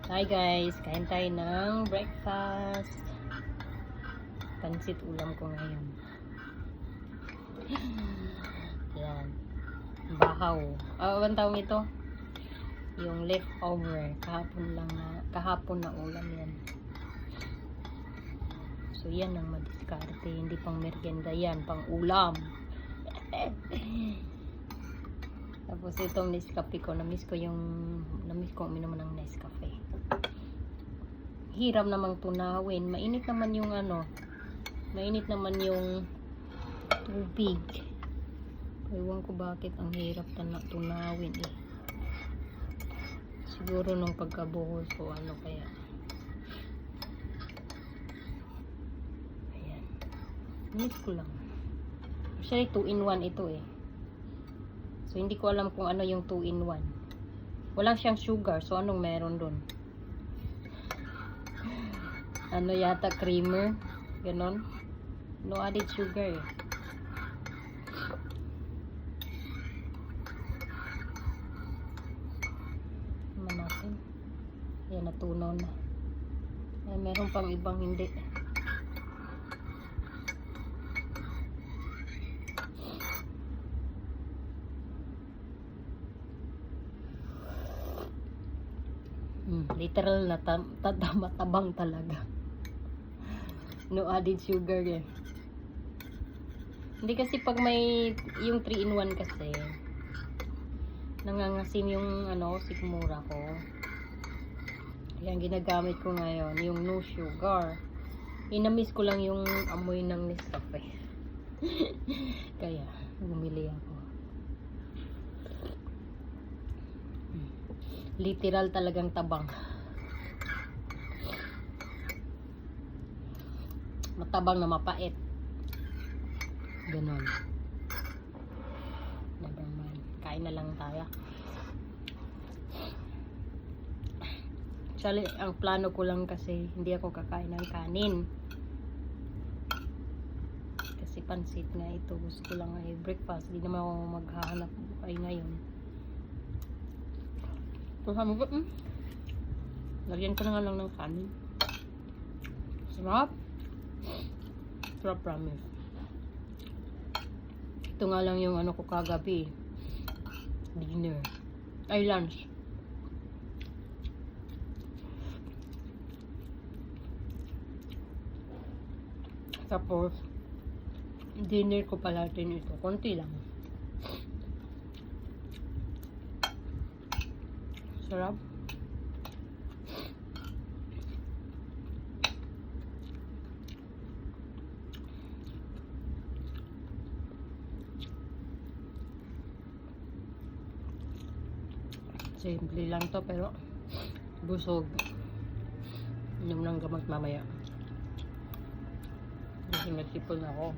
Hi guys, kain tayo ng breakfast. Pansit ulam ko ngayon. Yan. Bahaw. Ang tawag ito? Yung leftover. Kahapon na ulam yan. So yan ang madiskarte. Hindi pang merienda yan, pang ulam. Tapos itong Nescafe ko, namiss ko uminom ng Nescafe. Hirap namang tunawin. Mainit naman yung tubig. Ewan ko bakit ang hirap tunawin eh. Siguro nung pagkabuhos o ano kaya. Ayan. Miss ko lang. Actually 2-in-1 ito eh. So hindi ko alam kung ano yung 2-in-1. Walang siyang sugar. So anong meron dun? Ano yata creamer? Ganon. No added sugar eh. Naman natin. Yan, natunaw na. Ay, meron pang ibang hindi. Literal na matabang talaga. No added sugar eh. Hindi kasi pag may yung 3-in-1 kasi nangangasim yung sikmura ko. Yan ginagamit ko ngayon, yung no sugar. Inamiss ko lang yung amoy ng Nescafe. Kaya bumili ako. Literal talagang tabang. Matabang na mapait. Ganon. Never mind. Kain na lang tayo. Actually, ang plano ko lang kasi hindi ako kakain ng kanin. Kasi pansit nga ito. Gusto ko lang ay breakfast. Hindi naman ako maghahanap buhay ngayon. So, sabi ko, lagyan ko na nga lang ng kanin. Sarap. Sarap, promise. Ito nga lang yung ko kagabi. Dinner. Ay, lunch. Tapos, dinner ko pala din ito. Konti lang. Sarap. Simple lang to pero busog. Inom ng gamot mamaya. Kasi nagsipon ako.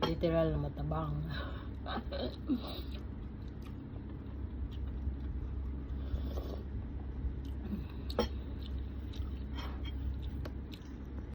Literal na matabang.